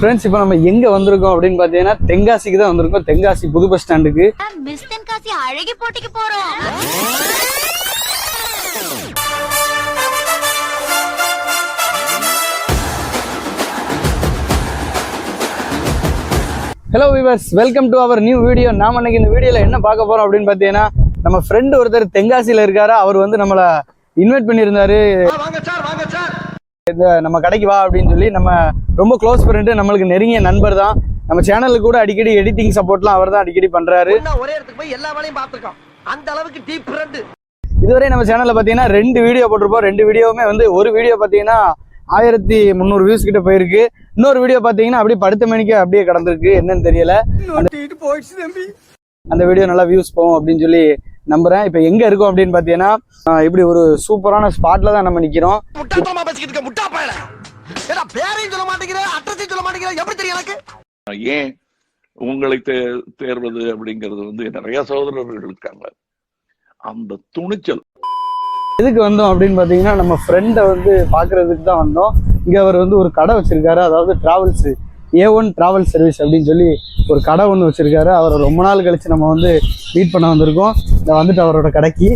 Friends இப்போ நம்ம எங்க வந்திருக்கோம் அப்படின்னு பாத்தீங்கன்னா தென்காசிக்கு தான் வந்திருக்கோம். தென்காசி புது பஸ் ஸ்டாண்டுக்கு. மிஸ் தென்காசி அழகி போட்டிக்கு போறோம். Hello viewers, welcome to our new video. நாம இன்னைக்கு இந்த வீடியோல என்ன பார்க்க போறோம் அப்படின்னு பாத்தீங்கன்னா, நம்ம ஃப்ரெண்ட் ஒருத்தர் தென்காசியில இருக்காரு. அவர் வந்து நம்மள இன்வைட் பண்ணியிருந்தாரு, நம்ம கடைக்கு வா அப்படின்னு சொல்லி. நம்ம ரொம்ப க்ளோஸ் ஃப்ரெண்டு, நம்மளுக்கு நெருங்கிய நண்பர் தான். நம்ம சேனலுக்கு கூட அடிக்கடி எடிட்டிங் சப்போர்ட்லாம் அவர் தான் அடிக்கடி பண்றாரு. ஒரே இடத்துக்கு போய் எல்லா வேலையும் பார்த்துருக்கோம். அந்த அளவுக்கு டீப் ஃப்ரெண்ட். இதுவரை நம்ம சேனல்ல பாத்தீங்கன்னா 2 வீடியோ போட்டிருப்போம். 2 வீடியோவுமே வந்து ஒரு வீடியோ பாத்தீங்கன்னா 1300 வியூஸ் கிட்ட போயிருக்கு. இன்னொரு வீடியோ பாத்தீங்கன்னா அப்படியே படுத்த மணிக்கு அப்படியே கடந்திருக்கு, என்னன்னு தெரியல. அந்த வீடியோ நல்லா வியூஸ் போகும் அப்படின்னு சொல்லி நம்புறேன். இப்ப எங்க இருக்கோம் அப்படின்னு பாத்தீங்கன்னா, இப்படி ஒரு சூப்பரான ஸ்பாட்ல தான் நம்ம நிக்கிறோம். ஏன் உங்களை தேர்வது அப்படிங்கிறது வந்து நிறைய சகோதரர்கள் இருக்காங்க. அந்த துணிச்சல் எதுக்கு வந்தோம் அப்படின்னு பாத்தீங்கன்னா, நம்ம ஃப்ரெண்டை வந்து பாக்குறதுக்கு தான் வந்தோம். இங்க அவர் வந்து ஒரு கடை வச்சிருக்காரு, அதாவது டிராவல்ஸ், A1 டிராவல் சர்வீஸ் அப்படின்னு சொல்லி ஒரு கடை ஒன்று வச்சிருக்காரு. அவர் ரொம்ப நாள் கழிச்சு நம்ம வந்து மீட் பண்ண வந்திருக்கோம். இதை வந்துட்டு அவரோட கடைக்கு.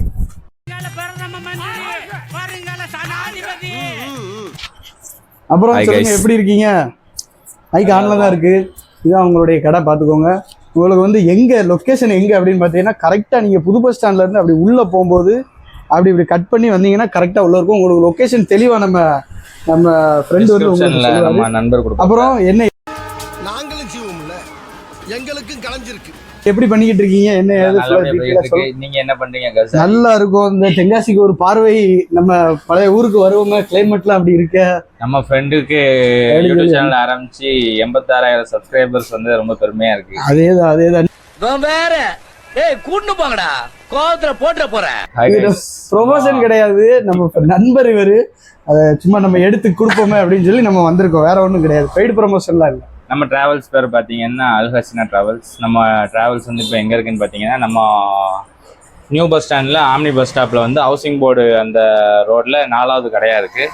அப்புறம் சொல்லுங்க, எப்படி இருக்கீங்க? மைக் ஆன்ல தான் இருக்கு. இதுதான் உங்களுடைய கடை, பார்த்துக்கோங்க. உங்களுக்கு வந்து எங்க லொக்கேஷன் எங்க அப்படின்னு பார்த்தீங்கன்னா, கரெக்டாக நீங்கள் புது பஸ் ஸ்டாண்ட்ல இருந்து அப்படி உள்ளே போகும்போது இப்படி கட் பண்ணி வந்தீங்கன்னா கரெக்டாக உள்ள இருக்கும். உங்களுக்கு லொக்கேஷன் தெளிவாக நம்ம ஃப்ரெண்ட் வந்து உங்களுக்கு நண்பர். அப்புறம் என்ன நாங்களும் ஜீவம்ல எங்களுக்கும் கலஞ்சிருக்கு. எப்படி பண்ணிக்கிட்டு இருக்கீங்க? என்ன நீங்க என்ன பண்றீங்க? நல்லா இருக்கும். இந்த தென்காசிக்கு ஒரு பார்வை, நம்ம பழைய ஊருக்கு வருவோங்க. கிளைமேட்லாம் அப்படி இருக்க. நம்ம ஃப்ரெண்டுக்கு யூடியூப் சேனல் ஆரம்பிச்சு 86,000 சப்ஸ்கிரைபர்ஸ் வந்து ரொம்ப பெருமையா இருக்கு. அதேதான் வேற கூட்டு போங்கடா, கோவத்துல போட்டு போறேன். ப்ரொமோஷன் கிடையாது, நம்ம நண்பர் இவரு. அதை சும்மா நம்ம எடுத்து கொடுப்போமே அப்படின்னு சொல்லி நம்ம வந்திருக்கோம். வேற ஒன்றும் கிடையாது, பெய்டு ப்ரொமோஷன்லாம் இல்லை. நம்ம டிராவல்ஸ் பேர் பார்த்தீங்கன்னா அல்ஹசினா டிராவல்ஸ். நம்ம டிராவல்ஸ் வந்து இப்போ எங்கே இருக்குன்னு பார்த்தீங்கன்னா, நம்ம நியூ பஸ் ஸ்டாண்டில் ஆம்னி பஸ் ஸ்டாப்பில் வந்து ஹவுசிங் போர்டு அந்த ரோட்டில் 4வது கடையாக இருக்குது.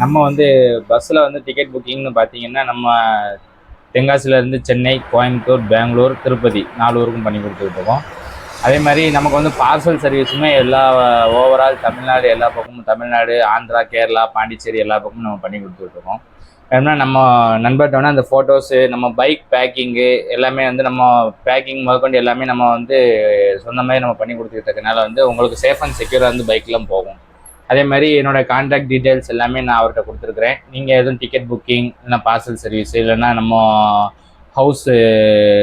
நம்ம வந்து பஸ்ஸில் வந்து டிக்கெட் புக்கிங்னு பார்த்தீங்கன்னா, நம்ம தென்காசியிலேருந்து சென்னை, கோயம்புத்தூர், பெங்களூர், திருப்பதி 4 ஊருக்கும் பண்ணி கொடுத்துட்ருக்கோம். அதே மாதிரி நமக்கு வந்து பார்சல் சர்வீஸுமே எல்லா ஓவரால் தமிழ்நாடு, எல்லா பக்கமும் தமிழ்நாடு, ஆந்திரா, கேரளா, பாண்டிச்சேரி எல்லா பக்கமும் நம்ம பண்ணி கொடுத்துட்ருக்கோம். ஏன்னா நம்ம நண்பர்கிட்ட வந்து அந்த ஃபோட்டோஸு, நம்ம பைக் பேக்கிங்கு எல்லாமே வந்து நம்ம பேக்கிங் முதற்கொண்டு எல்லாமே நம்ம வந்து சொன்ன மாதிரி நம்ம பண்ணி கொடுத்துக்கிட்டதுனால வந்து உங்களுக்கு சேஃப் அண்ட் செக்யூராக வந்து பைக்லாம் போகும். அதே மாதிரி என்னோடய கான்டாக்ட் டீட்டெயில்ஸ் எல்லாமே நான் அவர்கிட்ட கொடுத்துருக்குறேன். நீங்கள் எதுவும் டிக்கெட் புக்கிங், இல்லைனா பார்சல் சர்வீஸ், இல்லைன்னா நம்ம ஹவுஸு,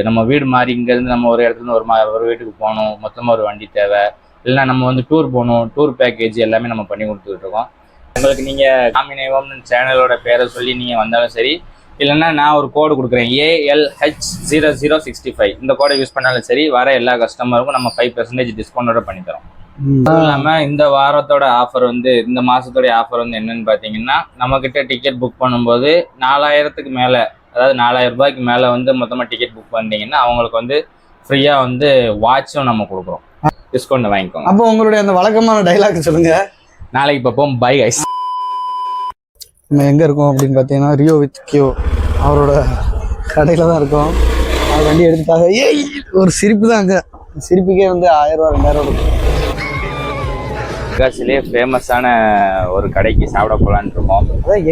நம்ம வீடு மாதிரி இங்கேருந்து நம்ம ஒரு இடத்துல ஒரு வீட்டுக்கு போகணும், மொத்தமாக ஒரு வண்டி தேவை, இல்லைனா நம்ம வந்து டூர் போகணும், டூர் பேக்கேஜ் எல்லாமே நம்ம பண்ணி கொடுத்துட்ருக்கோம். உங்களுக்கு நீங்கள் காமினேவம்னு சேனலோட பேரை சொல்லி நீங்கள் வந்தாலும் சரி, இல்லைன்னா நான் ஒரு கோடு கொடுக்குறேன், ALH0065. இந்த கோடை யூஸ் பண்ணாலும் சரி, வர எல்லா கஸ்டமருக்கும் நம்ம 5% டிஸ்கவுண்டோட பண்ணித்தரோம். அதுவும் இல்லாமல் இந்த வாரத்தோட ஆஃபர் வந்து, இந்த மாதத்தோடைய ஆஃபர் வந்து என்னன்னு பார்த்தீங்கன்னா, நம்மக்கிட்ட டிக்கெட் புக் பண்ணும்போது 4000க்கு மேலே, அதாவது 4000 ரூபாய்க்கு மேலே வந்து மொத்தமாக டிக்கெட் புக் பண்ணிட்டீங்கன்னா அவங்களுக்கு வந்து ஃப்ரீயாக வந்து வாட்சும் நம்ம கொடுக்குறோம். டிஸ்கவுண்ட் வாங்கிக்கோங்க. அப்போ உங்களுடைய அந்த வழக்கமான டைலாக் சொல்லுங்க. நாளைக்கு பார்ப்போம், பை கைஸ். நம்ம எங்கே இருக்கோம் அப்படின்னு பார்த்தீங்கன்னா, ரியோ வித் கியோ அவரோட கடையில் தான் இருக்கோம். அவர் வண்டி எடுத்துட்டாங்க. ஒரு சிரிப்பு தான். அங்கே சிரிப்புக்கே வந்து 1000 ரூபா 2000 இருக்கும். தென்காசிலே ஃபேமஸான ஒரு கடைக்கு சாப்பிட போகலான்னு இருக்கோம். அதான்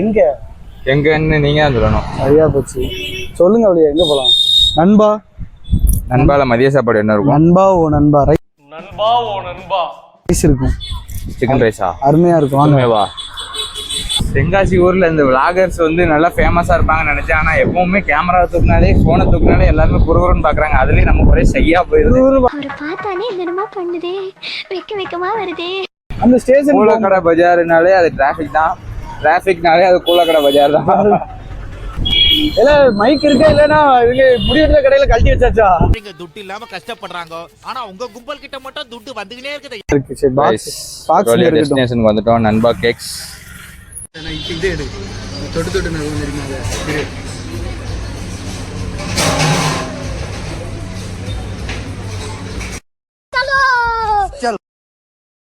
எங்கன்னு நீங்கள் தான் சொல்லணும். சரியா போச்சு, சொல்லுங்க. அப்படியே எங்கே போகலாம்? நண்பால மதிய சாப்பாடு என்ன இருக்கும்? நண்பா ரைஸ் இருக்கும். சிக்கன் ரைஸா? அருமையாக இருக்கும். வாங்கவா. தென்காசி ஊரில் இந்த விளாகர்ஸ் வந்து நல்லா ஃபேமஸாக இருப்பாங்கன்னு நினச்சேன். ஆனால் எப்பவுமே கேமரா தூக்குனாலே, ஃபோனை தூக்குனாலே எல்லாருமே புருவருன்னு பார்க்குறாங்க. அதுலேயும் நம்ம ஒரே செய்யா போயிருது. பார்த்தானே என்னமா பண்ணுதே, வெக்கமா வருதே. அந்த ஸ்டேஷன் கூலக்கடை பஜார்னாலே அது டிராஃபிக் தான். டிராஃபிக்னாலே அது கூலக்கடை பஜார் தான். இல்ல மைக் இருக்கா? இல்லன்னா இவங்க முடியற கடையில கழட்டி வச்சாச்சா? நீங்க துட்டு இல்லாம கஷ்டப்படுறாங்க, ஆனா உங்க கும்பல் கிட்ட மட்டும் துட்டு வந்துகிட்டே இருக்குது. டெஸ்டினேஷனுக்கு வந்துட்டோம். நண்பா கேக்ஸ். இது தொட்டு நடுவு தெரியுமா?